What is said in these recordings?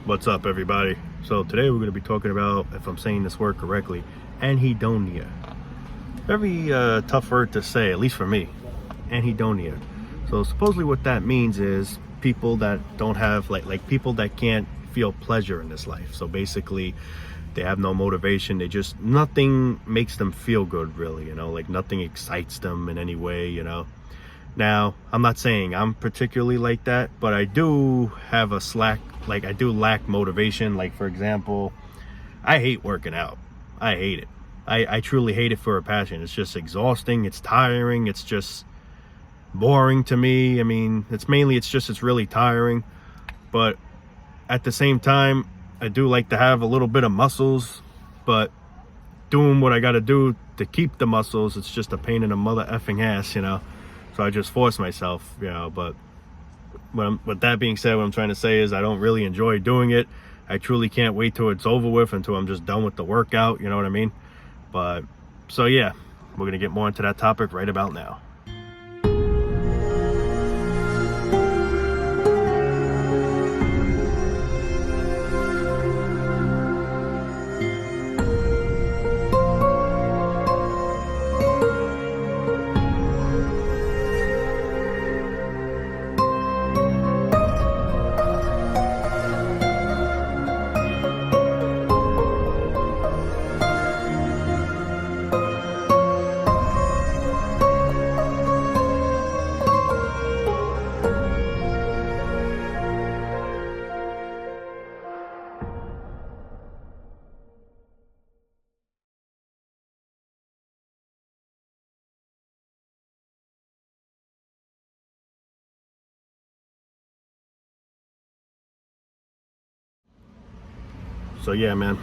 What's up, everybody? So today we're going to be talking about, if I'm saying this word correctly, anhedonia. Very tough word to say, at least for me. Anhedonia. So supposedly what that means is people that don't have like people that can't feel pleasure in this life. So basically they have no motivation. They just, nothing makes them feel good, really, like nothing excites them in any way. Now, I'm not saying I'm particularly like that, but I do have I do lack motivation. Like, for example, I hate working out. I hate it. I truly hate it for a passion. It's just exhausting. It's tiring. It's just boring to me. I mean, it's really tiring. But at the same time, I do like to have a little bit of muscles, but doing what I got to do to keep the muscles, it's just a pain in the mother effing ass, So I just force myself, but with that being said, what I'm trying to say is I don't really enjoy doing it. I truly can't wait till it's over with, until I'm just done with the workout, you know what I mean? But, so yeah, we're going to get more into that topic right about now. So yeah, man,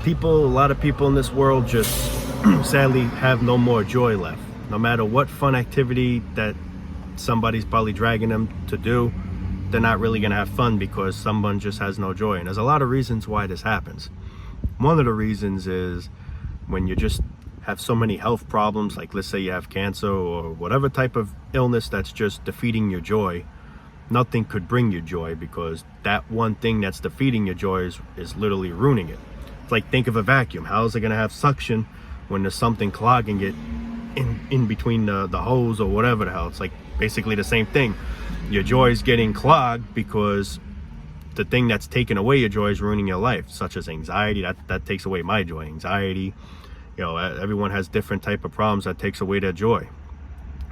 a lot of people in this world just sadly have no more joy left. No matter what fun activity that somebody's probably dragging them to do, they're not really gonna have fun because someone just has no joy. And there's a lot of reasons why this happens. One of the reasons is when you just have so many health problems, like let's say you have cancer or whatever type of illness that's just defeating your joy. Nothing could bring you joy because that one thing that's defeating your joy is literally ruining it. It's like, think of a vacuum. How is it going to have suction when there's something clogging it in between the hose or whatever the hell? It's like basically the same thing. Your joy is getting clogged because the thing that's taking away your joy is ruining your life, such as anxiety. That takes away my joy. Anxiety, everyone has different type of problems that takes away their joy.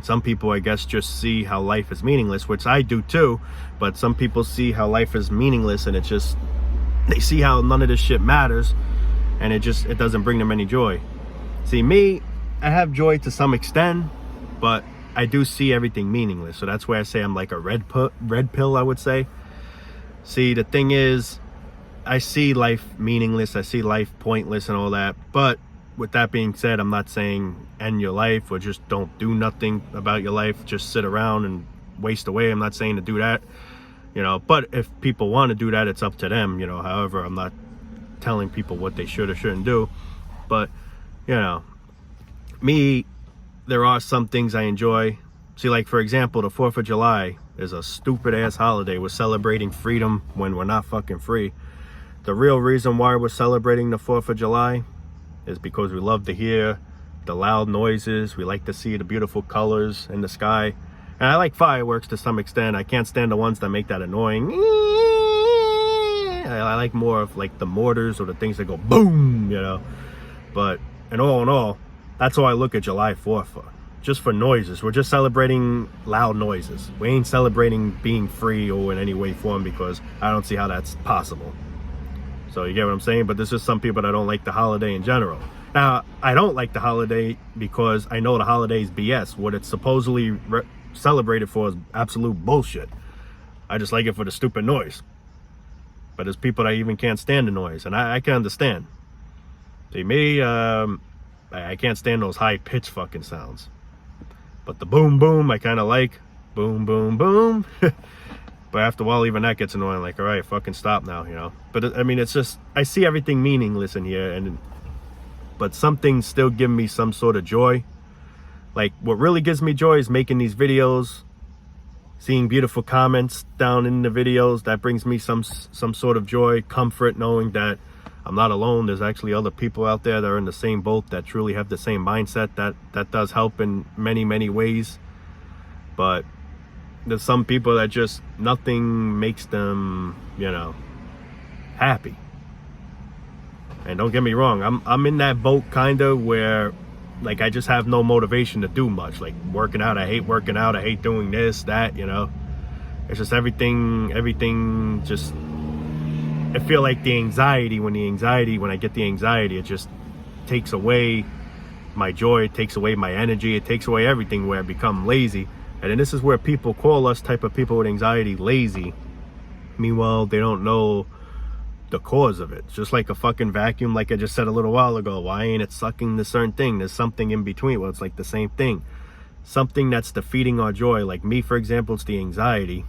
Some people, I guess, just see how life is meaningless, which I do too, but some people see how life is meaningless and they see how none of this shit matters, and it doesn't bring them any joy. See, me, I have joy to some extent, but I do see everything meaningless. So that's why I say I'm like a red pill, I would say. See, the thing is, I see life meaningless, I see life pointless and all that, but with that being said, I'm not saying end your life or just don't do nothing about your life, just sit around and waste away. I'm not saying to do that, but if people want to do that, it's up to them, however, I'm not telling people what they should or shouldn't do. But, me, there are some things I enjoy. See, like, for example, the 4th of July is a stupid ass holiday. We're celebrating freedom when we're not fucking free. The real reason why we're celebrating the 4th of July is because we love to hear the loud noises. We like to see the beautiful colors in the sky. And I like fireworks to some extent. I can't stand the ones that make that annoying. I like more of like the mortars or the things that go boom, But in all, that's all I look at July 4th for. Just for noises. We're just celebrating loud noises. We ain't celebrating being free or in any way, form, because I don't see how that's possible. So you get what I'm saying? But there's just some people that don't like the holiday in general. Now, I don't like the holiday because I know the holiday is BS. What it's supposedly celebrated for is absolute bullshit. I just like it for the stupid noise. But there's people that even can't stand the noise, and I can understand. See, me, I can't stand those high-pitched fucking sounds. But the boom, boom, I kind of like. Boom, boom, boom. But after a while, even that gets annoying. Like, all right, fucking stop now, But I mean, it's just, I see everything meaningless in here, but some things still give me some sort of joy. Like, what really gives me joy is making these videos, seeing beautiful comments down in the videos, that brings me some sort of joy, comfort, knowing that I'm not alone. There's actually other people out there that are in the same boat, that truly have the same mindset. That does help in many ways. But there's some people that just nothing makes them, you know, happy. And don't get me wrong, I'm in that boat kind of where, like, I just have no motivation to do much. Like working out, I hate working out, I hate doing this, that, you know. It's just everything just, I feel like the anxiety, when I get the anxiety, it just takes away my joy, it takes away my energy, it takes away everything, where I become lazy. And then this is where people call us, type of people with anxiety, lazy. Meanwhile, they don't know the cause of it. It's just like a fucking vacuum, like I just said a little while ago. Why ain't it sucking the certain thing? There's something in between. Well, it's like the same thing. Something that's defeating our joy. Like me, for example, it's the anxiety.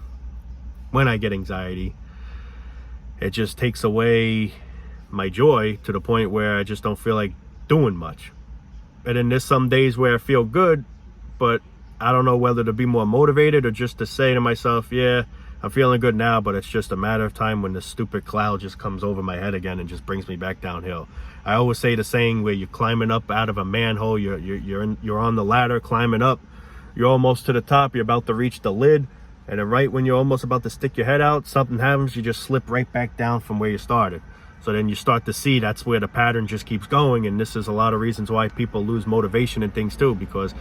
When I get anxiety, it just takes away my joy to the point where I just don't feel like doing much. And then there's some days where I feel good, but I don't know whether to be more motivated or just to say to myself, yeah, I'm feeling good now, but it's just a matter of time when the stupid cloud just comes over my head again and just brings me back downhill. I always say the saying where you're climbing up out of a manhole, you're on the ladder climbing up, you're almost to the top, you're about to reach the lid, and then right when you're almost about to stick your head out, something happens, you just slip right back down from where you started. So then you start to see that's where the pattern just keeps going. And this is a lot of reasons why people lose motivation and things too, because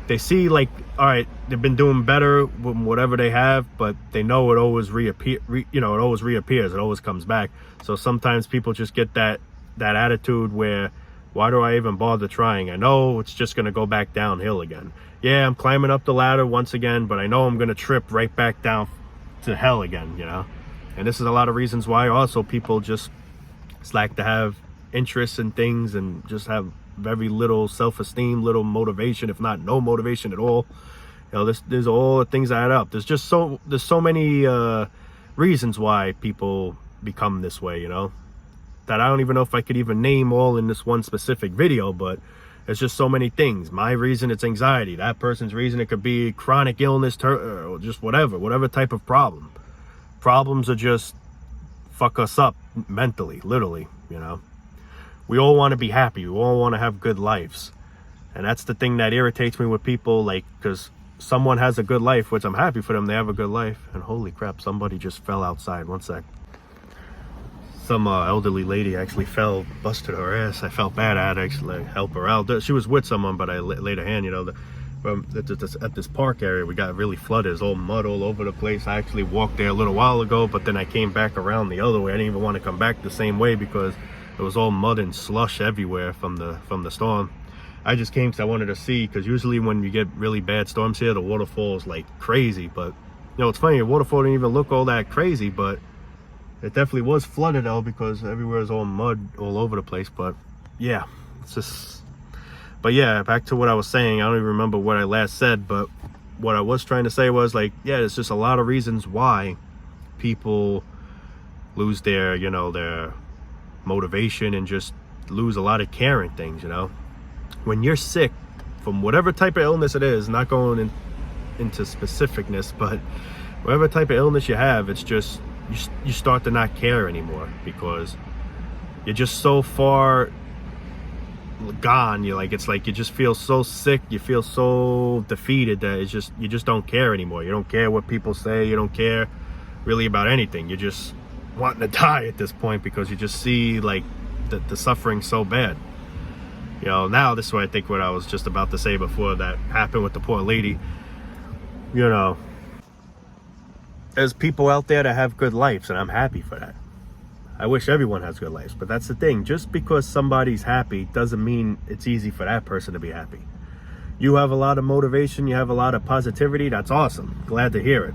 they see, like, all right, they've been doing better with whatever they have, but they know it always reappears, it always comes back. So sometimes people just get that attitude where, why do I even bother trying? I know it's just going to go back downhill again. Yeah, I'm climbing up the ladder once again, but I know I'm going to trip right back down to hell again, you know? And this is a lot of reasons why also people just slack to have interests in things and just have very little self-esteem, little motivation, if not no motivation at all. You know, there's all the things that add up. There's so many reasons why people become this way, you know, that I don't even know if I could even name all in this one specific video, but it's just so many things. My reason, it's anxiety. That person's reason, it could be chronic illness, or just whatever type of problem. Problems are just fuck us up mentally, literally, you know. We all want to be happy. We all want to have good lives. And that's the thing that irritates me with people, like, because someone has a good life, which I'm happy for them, they have a good life. And holy crap, somebody just fell outside. One sec. Some elderly lady actually fell, busted her ass. I felt bad. I had to actually help her out. She was with someone, but I laid a hand, you know. At this park area, we got really flooded. There's all mud all over the place. I actually walked there a little while ago, but then I came back around the other way. I didn't even want to come back the same way because it was all mud and slush everywhere from the storm. I just came because I wanted to see, because usually when you get really bad storms here, the waterfall's like crazy. But you know, it's funny, the waterfall didn't even look all that crazy, but it definitely was flooded though, because everywhere is all mud all over the place. But yeah, it's just, but yeah, back to what I was saying. I don't even remember what I last said, but what I was trying to say was, like, yeah, there's just a lot of reasons why people lose their, you know, their motivation and just lose a lot of care in things, you know. When you're sick from whatever type of illness it is, not going into specificness, but whatever type of illness you have, it's just you start to not care anymore, because you're just so far gone. You're like, it's like you just feel so sick, you feel so defeated that it's just, you just don't care anymore. You don't care what people say, you don't care really about anything. You're just wanting to die at this point, because you just see like the suffering so bad. You know, now this is what I think, what I was just about to say before that happened with the poor lady. You know, there's people out there that have good lives, and I'm happy for that. I wish everyone has good lives, but that's the thing. Just because somebody's happy doesn't mean it's easy for that person to be happy. You have a lot of motivation, you have a lot of positivity, that's awesome. Glad to hear it.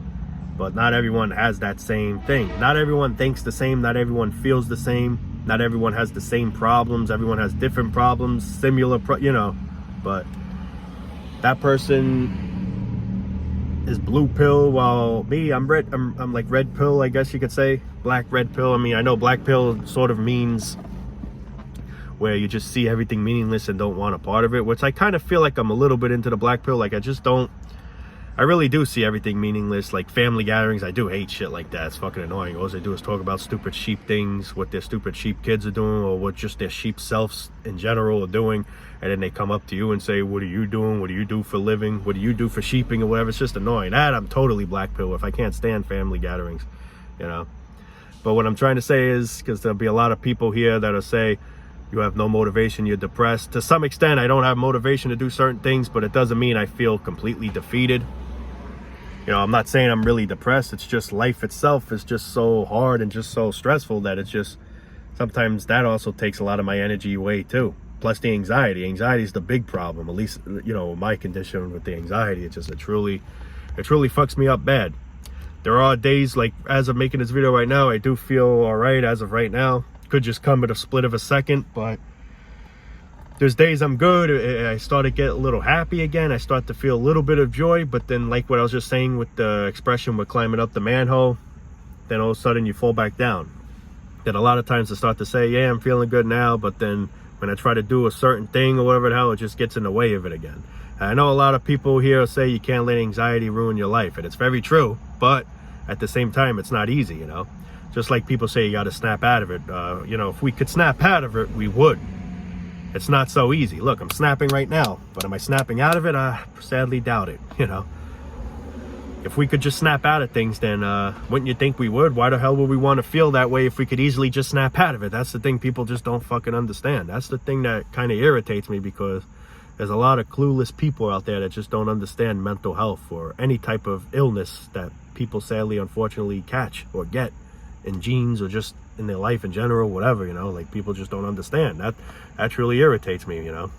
But not everyone has that same thing. Not everyone thinks the same, not everyone feels the same, not everyone has the same problems, everyone has different problems, similar, you know. But that person is blue pill, while me, I'm red. I'm like red pill, I guess you could say. Black, red pill. I mean, I know black pill sort of means where you just see everything meaningless and don't want a part of it, which I kind of feel like I'm a little bit into the black pill. Like, I just don't I really do see everything meaningless. Like family gatherings, I do hate shit like that. It's fucking annoying. All they do is talk about stupid sheep things, what their stupid sheep kids are doing, or what just their sheep selves in general are doing. And then they come up to you and say, what are you doing? What do you do for a living? What do you do for sheeping or whatever? It's just annoying. That I'm totally black pill if I can't stand family gatherings, you know. But what I'm trying to say is, because there'll be a lot of people here that'll say, you have no motivation, you're depressed. To some extent, I don't have motivation to do certain things, but it doesn't mean I feel completely defeated. You know, I'm not saying I'm really depressed. It's just life itself is just so hard and just so stressful that it's just, sometimes that also takes a lot of my energy away too. Plus the anxiety. Anxiety is the big problem, at least, you know, my condition with the anxiety. It's just, it truly fucks me up bad. There are days, like as I'm making this video right now, I do feel all right as of right now. Could just come at a split of a second, but there's days I'm good. I start to get a little happy again. I start to feel a little bit of joy, but then like what I was just saying with the expression with climbing up the manhole, then all of a sudden you fall back down. Then a lot of times I start to say, yeah, I'm feeling good now, but then when I try to do a certain thing or whatever the hell, it just gets in the way of it again. And I know a lot of people here say you can't let anxiety ruin your life, and it's very true, but at the same time, it's not easy, you know? Just like people say you got to snap out of it. You know, if we could snap out of it, we would. It's not so easy. Look, I'm snapping right now, but am I snapping out of it? I sadly doubt it, you know. If we could just snap out of things, then wouldn't you think we would? Why the hell would we want to feel that way if we could easily just snap out of it? That's the thing people just don't fucking understand. That's the thing that kind of irritates me, because there's a lot of clueless people out there that just don't understand mental health or any type of illness that people sadly, unfortunately catch or get in genes or just in their life in general, whatever, you know. Like, people just don't understand. That truly irritates me, you know.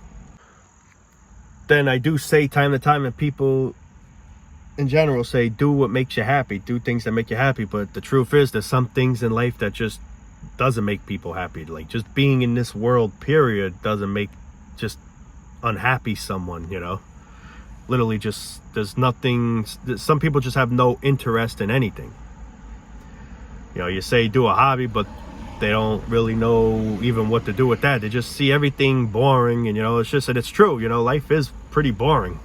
Then I do say time to time, and people in general say, do what makes you happy, do things that make you happy. But the truth is, there's some things in life that just doesn't make people happy. Like, just being in this world, period, doesn't make just unhappy someone, you know. Literally just, there's nothing. Some people just have no interest in anything. You know, you say do a hobby, but they don't really know even what to do with that. They just see everything boring, and, you know, it's just, and it's true, you know, life is pretty boring.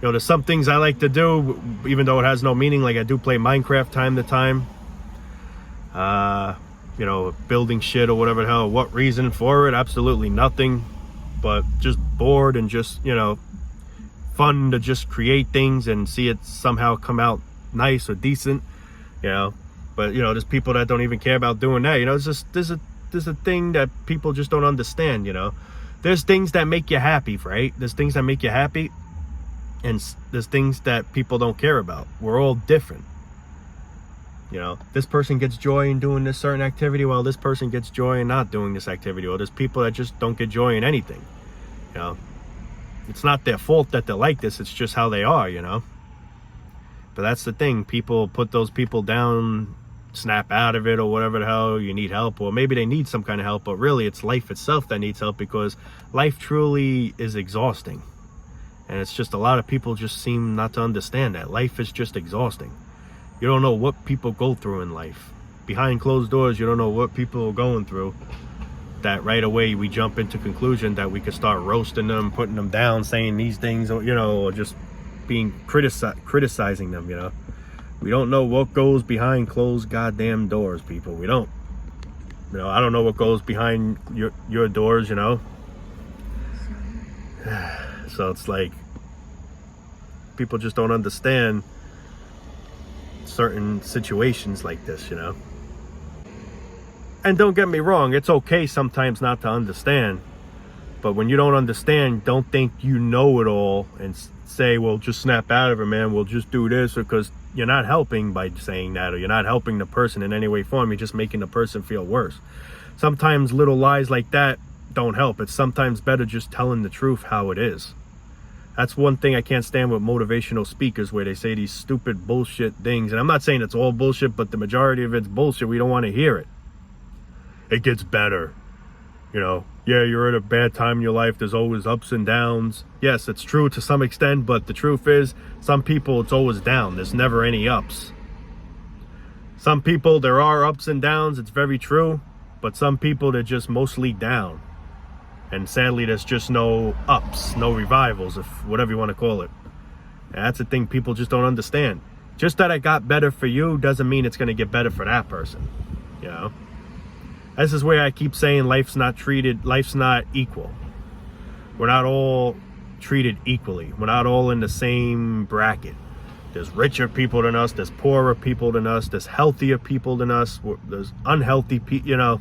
You know, there's some things I like to do, even though it has no meaning. Like, I do play Minecraft time to time. You know, building shit or whatever the hell. What reason for it? Absolutely nothing. But just bored and just, you know, fun to just create things and see it somehow come out nice or decent, you know. But, you know, there's people that don't even care about doing that, you know. It's just, there's a thing that people just don't understand, you know. There's things that make you happy, right? There's things that make you happy, and there's things that people don't care about. We're all different, you know. This person gets joy in doing this certain activity, while this person gets joy in not doing this activity. Or there's people that just don't get joy in anything, you know. It's not their fault that they're like this, it's just how they are, you know. But that's the thing, people put those people down, snap out of it or whatever the hell, you need help, or maybe they need some kind of help, but really it's life itself that needs help, because life truly is exhausting. And it's just, a lot of people just seem not to understand that life is just exhausting. You don't know what people go through in life. Behind closed doors, you don't know what people are going through, that right away we jump into conclusion that we could start roasting them, putting them down, saying these things, or, you know, or just being criticizing them, you know. We don't know what goes behind closed goddamn doors, people. We don't. You know, I don't know what goes behind your doors, you know. So it's like, people just don't understand certain situations like this, you know. And don't get me wrong, it's okay sometimes not to understand. But when you don't understand, don't think you know it all and say, well, just snap out of it, man. We'll just do this, because you're not helping by saying that, or you're not helping the person in any way, form. You're just making the person feel worse. Sometimes little lies like that don't help. It's sometimes better just telling the truth how it is. That's one thing I can't stand with motivational speakers, where they say these stupid bullshit things. And I'm not saying it's all bullshit, but the majority of it's bullshit. We don't want to hear it. It gets better. You know, yeah, you're at a bad time in your life. There's always ups and downs. Yes, it's true to some extent, but the truth is, some people, it's always down. There's never any ups. Some people, there are ups and downs. It's very true. But some people, they're just mostly down. And sadly, there's just no ups, no revivals, if whatever you want to call it. And that's the thing people just don't understand. Just that it got better for you doesn't mean it's going to get better for that person. You know? This is where I keep saying life's not equal. We're not all treated equally. We're not all in the same bracket. There's richer people than us, there's poorer people than us, there's healthier people than us, there's unhealthy people, you know.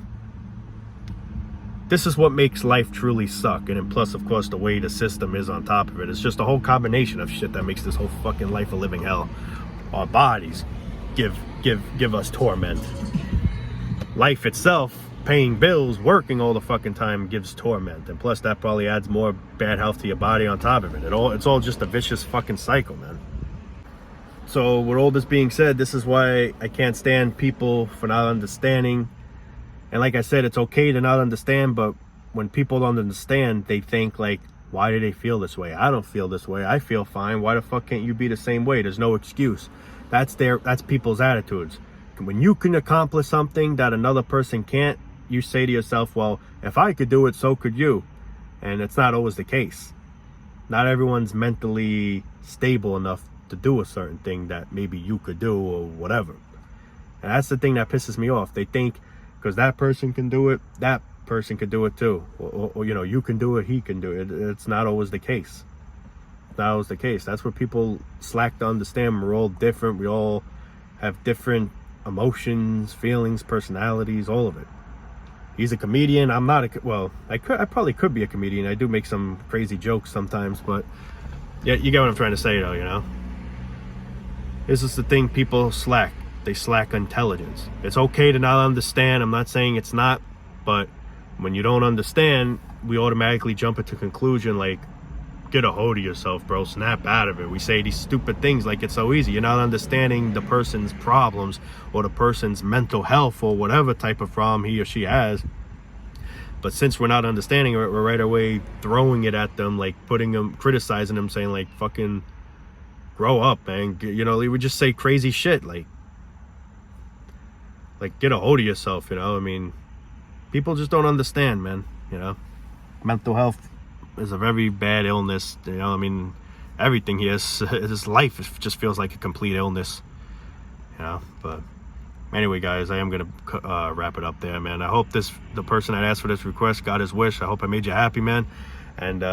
This is what makes life truly suck. And then plus, of course, the way the system is on top of it. It's just a whole combination of shit that makes this whole fucking life a living hell. Our bodies give us torment. Life itself, paying bills, working all the fucking time, gives torment. And plus, that probably adds more bad health to your body on top of it. It's all just a vicious fucking cycle, man. So with all this being said, this is why I can't stand people for not understanding. And like I said, it's okay to not understand, but when people don't understand, they think like, why do they feel this way? I don't feel this way. I feel fine. Why the fuck can't you be the same way? There's no excuse. That's people's attitudes. When you can accomplish something that another person can't, you say to yourself, well, if I could do it, so could you. And it's not always the case. Not everyone's mentally stable enough to do a certain thing that maybe you could do or whatever. And that's the thing that pisses me off. They think because that person can do it, that person could do it too. Or you know, you can do it, he can do it. It's not always the case. It's not always the case. That's what people slack to understand. We're all different. We all have different emotions, feelings, personalities, all of it. He's a comedian. I'm not I probably could be a comedian. I do make some crazy jokes sometimes, but yeah, you get what I'm trying to say though, you know? This is the thing, people slack. They slack intelligence. It's okay to not understand. I'm not saying it's not, but when you don't understand, we automatically jump into conclusion like, get a hold of yourself, bro. Snap out of it. We say these stupid things like it's so easy. You're not understanding the person's problems or the person's mental health or whatever type of problem he or she has. But since we're not understanding it, we're right away throwing it at them, like criticizing them, saying like, fucking grow up, man. You know, we would just say crazy shit like get a hold of yourself, you know? I mean, people just don't understand, man, you know? Mental health is a very bad illness, you know? I mean, everything here is, his life just feels like a complete illness, you know? But anyway, guys, I am gonna wrap it up there, man. I hope the person that asked for this request got his wish. I hope I made you happy, man. And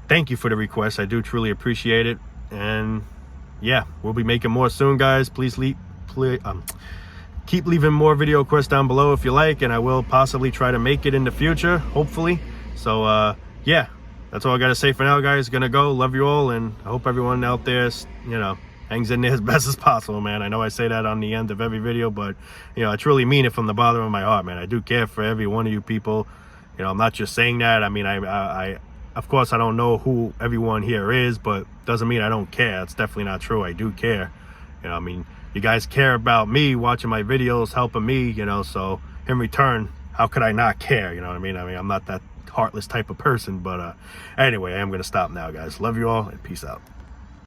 thank you for the request. I do truly appreciate it. And yeah, we'll be making more soon, guys. Please keep leaving more video requests down below if you like, and I will possibly try to make it in the future, hopefully. So yeah, that's all I gotta say for now, guys. Gonna go. Love you all, and I hope everyone out there, you know, hangs in there as best as possible, man. I know I say that on the end of every video, but you know, I truly mean it from the bottom of my heart, man. I do care for every one of you people. You know, I'm not just saying that. I mean, I of course I don't know who everyone here is, but doesn't mean I don't care. It's definitely not true. I do care. You know, I mean, you guys care about me, watching my videos, helping me, you know, so in return, how could I not care? You know what I mean? I'm not that heartless type of person, but anyway, I am going to stop now, guys. Love you all, and peace out.